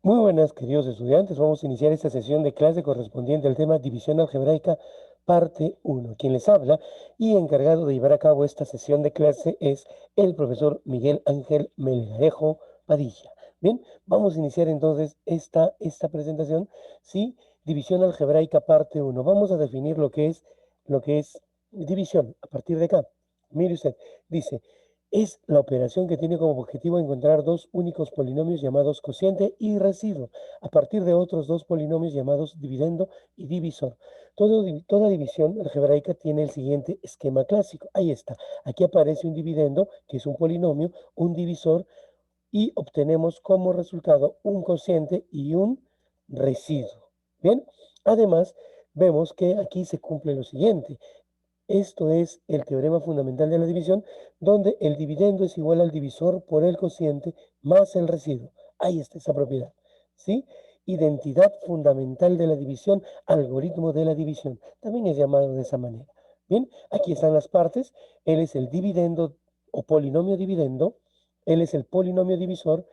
Muy buenas, queridos estudiantes. Vamos a iniciar esta sesión de clase correspondiente al tema División Algebraica, parte 1. Quien les habla y encargado de llevar a cabo esta sesión de clase es el profesor Miguel Ángel Melgarejo Padilla. Bien, vamos a iniciar entonces esta presentación. Sí, División Algebraica, parte 1. Vamos a definir lo que es división a partir de acá. Mire usted, dice, es la operación que tiene como objetivo encontrar dos únicos polinomios llamados cociente y residuo, a partir de otros dos polinomios llamados dividendo y divisor. Toda división algebraica tiene el siguiente esquema clásico. Ahí está. Aquí aparece un dividendo, que es un polinomio, un divisor, y obtenemos como resultado un cociente y un residuo. Bien, además, vemos que aquí se cumple lo siguiente. Esto es el teorema fundamental de la división, donde el dividendo es igual al divisor por el cociente más el residuo. Ahí está esa propiedad. ¿Sí? Identidad fundamental de la división, algoritmo de la división. También es llamado de esa manera. Bien, aquí están las partes. Él es el dividendo o polinomio dividendo. Él es el polinomio divisor.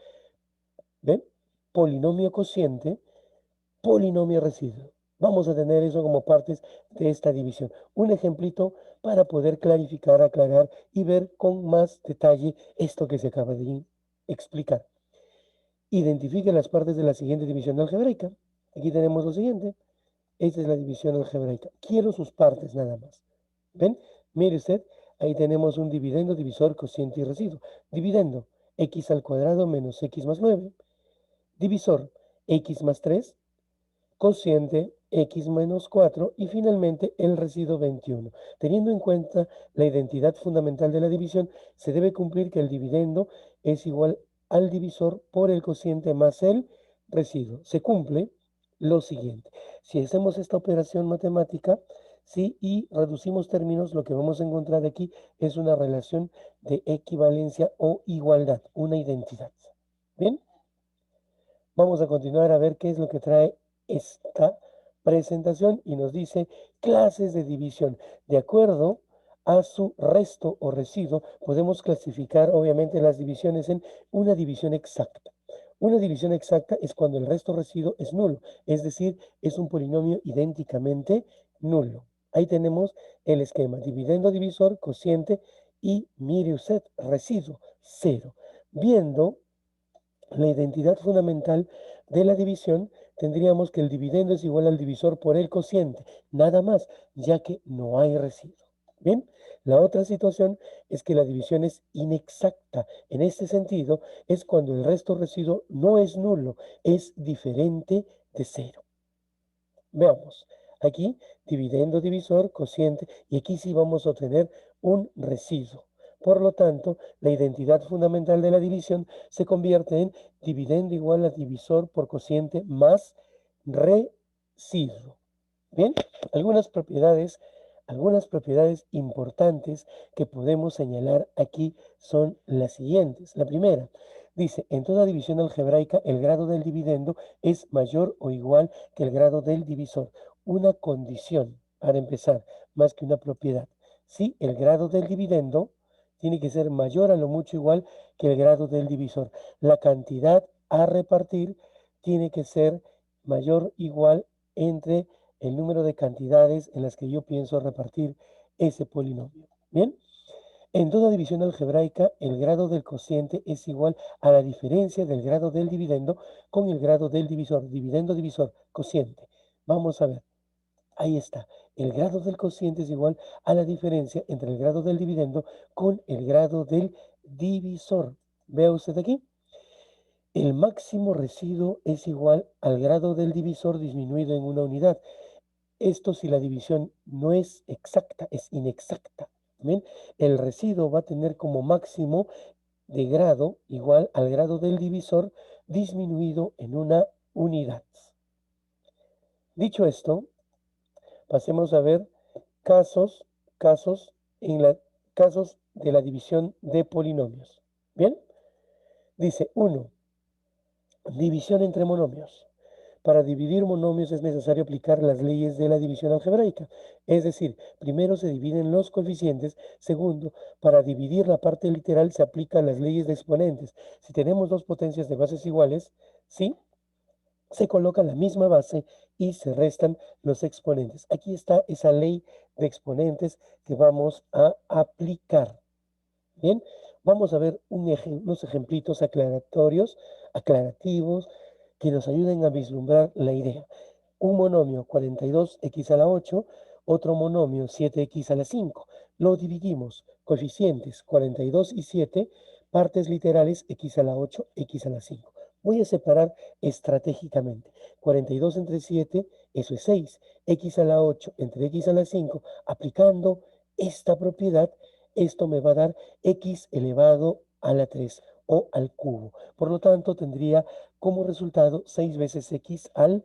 ¿Ven? Polinomio cociente, polinomio residuo. Vamos a tener eso como partes de esta división. Un ejemplito para poder clarificar, aclarar y ver con más detalle esto que se acaba de explicar. Identifique las partes de la siguiente división algebraica. Aquí tenemos lo siguiente. Esta es la división algebraica. Quiero sus partes nada más. ¿Ven? Mire usted, ahí tenemos un dividendo, divisor, cociente y residuo. Dividendo, x al cuadrado menos x más 9. Divisor, x más 3. Cociente x menos 4 y finalmente el residuo 21. Teniendo en cuenta la identidad fundamental de la división, se debe cumplir que el dividendo es igual al divisor por el cociente más el residuo. Se cumple lo siguiente. Si hacemos esta operación matemática, ¿sí? Y reducimos términos, lo que vamos a encontrar aquí es una relación de equivalencia o igualdad, una identidad. ¿Bien? Vamos a continuar a ver qué es lo que trae esta presentación y nos dice clases de división. De acuerdo a su resto o residuo, podemos clasificar obviamente las divisiones en una división exacta. Una división exacta es cuando el resto residuo es nulo, es decir, es un polinomio idénticamente nulo. Ahí tenemos el esquema, dividendo, divisor, cociente y mire usted, residuo, cero. Viendo la identidad fundamental de la división, tendríamos que el dividendo es igual al divisor por el cociente, nada más, ya que no hay residuo. Bien, la otra situación es que la división es inexacta. En este sentido, es cuando el resto residuo no es nulo, es diferente de cero. Veamos, aquí dividendo, divisor, cociente, y aquí sí vamos a obtener un residuo. Por lo tanto, la identidad fundamental de la división se convierte en dividendo igual a divisor por cociente más residuo. Bien, algunas propiedades importantes que podemos señalar aquí son las siguientes. La primera, dice, en toda división algebraica el grado del dividendo es mayor o igual que el grado del divisor. Una condición, para empezar, más que una propiedad. Sí, el grado del dividendo tiene que ser mayor a lo mucho igual que el grado del divisor. La cantidad a repartir tiene que ser mayor o igual entre el número de cantidades en las que yo pienso repartir ese polinomio. Bien, en toda división algebraica, el grado del cociente es igual a la diferencia del grado del dividendo con el grado del divisor. Dividendo, divisor, cociente. Vamos a ver. Ahí está. El grado del cociente es igual a la diferencia entre el grado del dividendo con el grado del divisor. ¿Ve usted aquí? El máximo residuo es igual al grado del divisor disminuido en una unidad. Esto si la división no es exacta, es inexacta. ¿Bien? El residuo va a tener como máximo de grado igual al grado del divisor disminuido en una unidad. Dicho esto, pasemos a ver casos, casos, casos de la división de polinomios. Bien, dice 1. División entre monomios. Para dividir monomios es necesario aplicar las leyes de la división algebraica. Es decir, primero se dividen los coeficientes. Segundo, para dividir la parte literal se aplican las leyes de exponentes. Si tenemos dos potencias de bases iguales, ¿sí? se coloca la misma base y se restan los exponentes. Aquí está esa ley de exponentes que vamos a aplicar. Bien, vamos a ver unos ejemplitos aclarativos, que nos ayuden a vislumbrar la idea. Un monomio 42x a la 8, otro monomio 7x a la 5. Lo dividimos, coeficientes 42 y 7, partes literales x a la 8, x a la 5. Voy a separar estratégicamente. 42 entre 7, eso es 6. X a la 8 entre x a la 5, aplicando esta propiedad, esto me va a dar x elevado a la 3 o al cubo. Por lo tanto, tendría como resultado 6 veces x al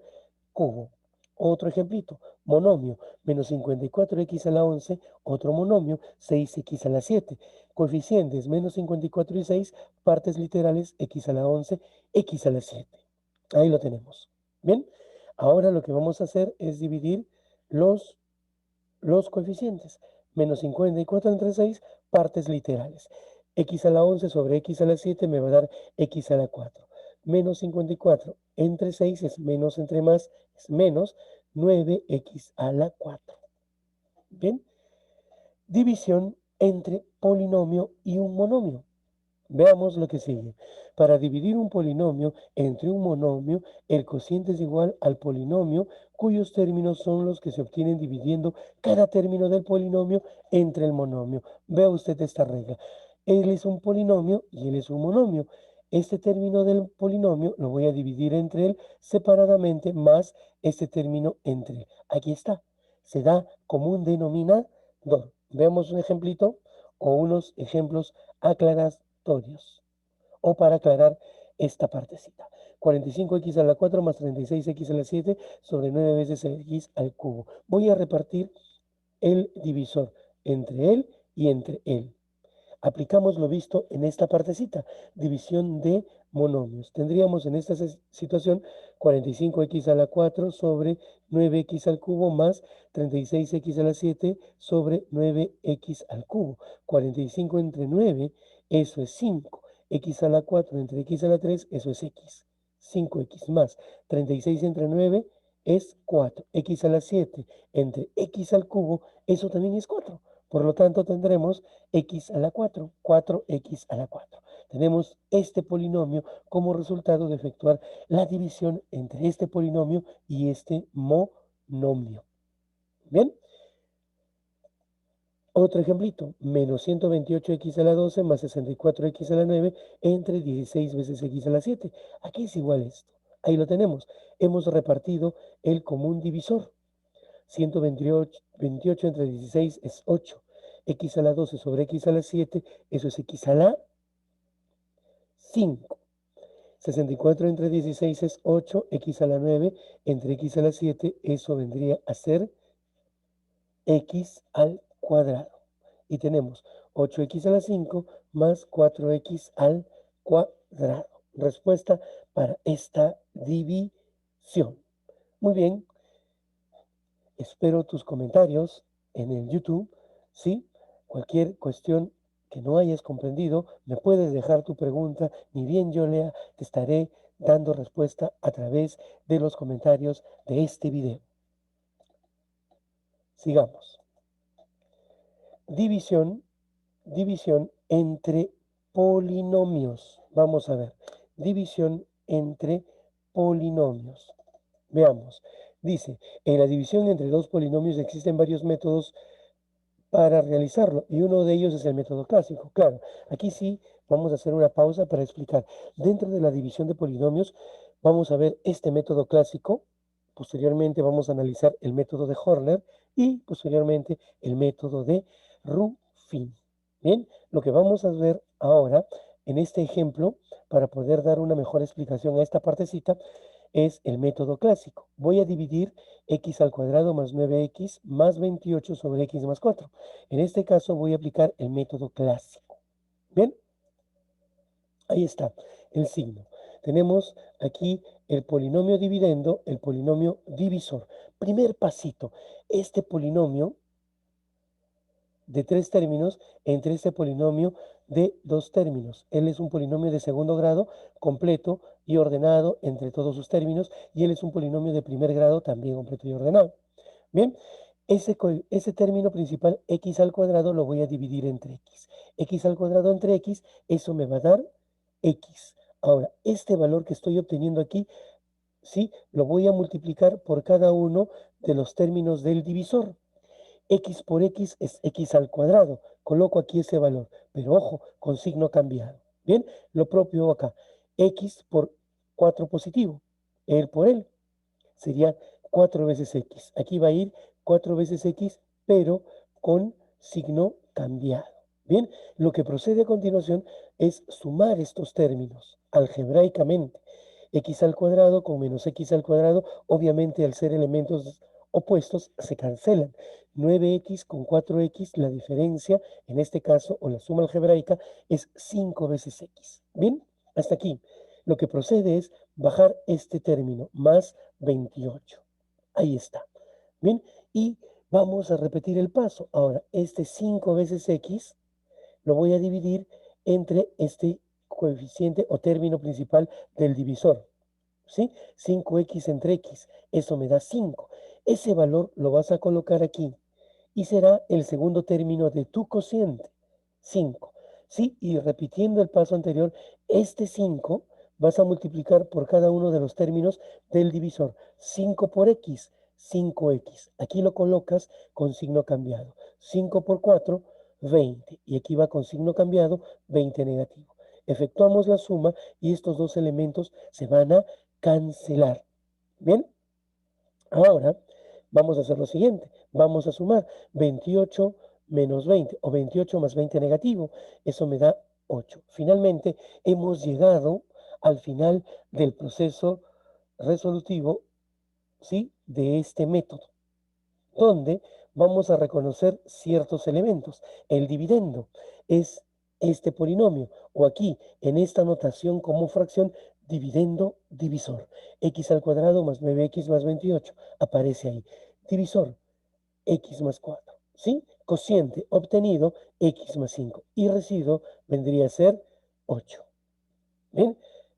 cubo. Otro ejemplito, monomio, menos 54x a la 11, otro monomio, 6x a la 7. Coeficientes, menos 54 y 6, partes literales, x a la 11, x a la 7. Ahí lo tenemos. Bien, ahora lo que vamos a hacer es dividir los coeficientes. Menos 54 entre 6, partes literales. X a la 11 sobre x a la 7 me va a dar x a la 4. Menos 54 entre 6 es menos entre más, es menos 9x a la 4. Bien, división entre polinomio y un monomio. Veamos lo que sigue. Para dividir un polinomio entre un monomio, el cociente es igual al polinomio cuyos términos son los que se obtienen dividiendo cada término del polinomio entre el monomio. Vea usted esta regla. Él es un polinomio y él es un monomio. Este término del polinomio lo voy a dividir entre él separadamente más este término entre él. Aquí está. Se da como un denominador. Veamos un ejemplito o unos ejemplos aclaratorios o para aclarar esta partecita. 45x a la 4 más 36x a la 7 sobre 9 veces x al cubo. Voy a repartir el divisor entre él y entre él. Aplicamos lo visto en esta partecita, división de monomios. Tendríamos en esta situación 45x a la 4 sobre 9x al cubo más 36x a la 7 sobre 9x al cubo. 45 entre 9, eso es 5. X a la 4 entre x a la 3, eso es x. 5x más 36 entre 9 es 4. X a la 7 entre x al cubo, eso también es 4. Por lo tanto, tendremos x a la 4, 4x a la 4. Tenemos este polinomio como resultado de efectuar la división entre este polinomio y este monomio. Bien. Otro ejemplito, menos 128x a la 12 más 64x a la 9 entre 16 veces x a la 7. Aquí es igual esto. Ahí lo tenemos. Hemos repartido el común divisor. 128 entre 16 es 8. X a la 12 sobre x a la 7, eso es x a la 5. 64 entre 16 es 8, x a la 9 entre x a la 7, eso vendría a ser x al cuadrado. Y tenemos 8x a la 5 más 4x al cuadrado. Respuesta para esta división. Muy bien, espero tus comentarios en el YouTube. ¿Sí? Cualquier cuestión que no hayas comprendido, me puedes dejar tu pregunta, ni bien yo lea, te estaré dando respuesta a través de los comentarios de este video. Sigamos. División entre polinomios. Vamos a ver. División entre polinomios. Veamos. Dice, en la división entre dos polinomios existen varios métodos para realizarlo y uno de ellos es el método clásico. Claro, aquí sí vamos a hacer una pausa para explicar. Dentro de la división de polinomios vamos a ver este método clásico. Posteriormente vamos a analizar el método de Horner y posteriormente el método de Ruffin. Bien, lo que vamos a ver ahora en este ejemplo, para poder dar una mejor explicación a esta partecita, es el método clásico. Voy a dividir x al cuadrado más 9x más 28 sobre x más 4. En este caso voy a aplicar el método clásico. Bien, ahí está el signo. Tenemos aquí el polinomio dividendo, el polinomio divisor. Primer pasito, este polinomio de tres términos, entre este polinomio de dos términos. Él es un polinomio de segundo grado completo y ordenado entre todos sus términos, y él es un polinomio de primer grado también completo y ordenado. Bien, ese término principal x al cuadrado lo voy a dividir entre x. X al cuadrado entre x, eso me va a dar x. Ahora, este valor que estoy obteniendo aquí, ¿sí? Lo voy a multiplicar por cada uno de los términos del divisor. X por X es X al cuadrado. Coloco aquí ese valor, pero ojo, con signo cambiado. Bien, lo propio acá. X por 4 positivo. Él por él. Sería 4 veces X. Aquí va a ir 4 veces X, pero con signo cambiado. Bien, lo que procede a continuación es sumar estos términos algebraicamente. X al cuadrado con menos X al cuadrado, obviamente al ser elementos opuestos, se cancelan. 9X con 4X, la diferencia, en este caso, o la suma algebraica, es 5 veces X. Bien, hasta aquí. Lo que procede es bajar este término, más 28. Ahí está. Bien, y vamos a repetir el paso. Ahora, este 5 veces X lo voy a dividir entre este coeficiente o término principal del divisor. ¿Sí? 5x entre x, eso me da 5. Ese valor lo vas a colocar aquí y será el segundo término de tu cociente, 5. ¿Sí? Y repitiendo el paso anterior, este 5 vas a multiplicar por cada uno de los términos del divisor. 5 por x, 5x. Aquí lo colocas con signo cambiado. 5 por 4, 20. Y aquí va con signo cambiado, 20 negativo. Efectuamos la suma y estos dos elementos se van a cancelar. Bien, ahora vamos a hacer lo siguiente. Vamos a sumar 28 menos 20 o 28 más 20 negativo. Eso me da 8. Finalmente, hemos llegado al final del proceso resolutivo, ¿sí? De este método, donde vamos a reconocer ciertos elementos. El dividendo es este polinomio, o aquí, en esta notación como fracción, dividendo divisor. X al cuadrado más 9x más 28 aparece ahí. Divisor, x más 4. ¿Sí? Cociente obtenido, x más 5. Y residuo vendría a ser 8. Bien,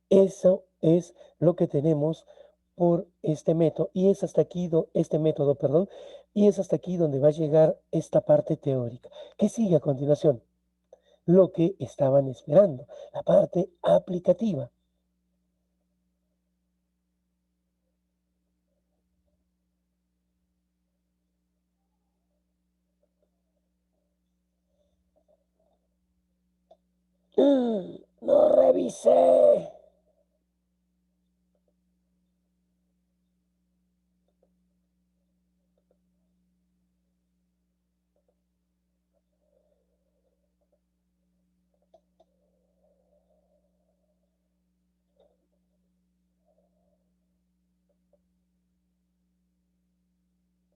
eso es lo que tenemos por este método, y es hasta aquí, este método, perdón, y es hasta aquí donde va a llegar esta parte teórica. ¿Qué sigue a continuación? Lo que estaban esperando, la parte aplicativa. ¡Ah! No revisé.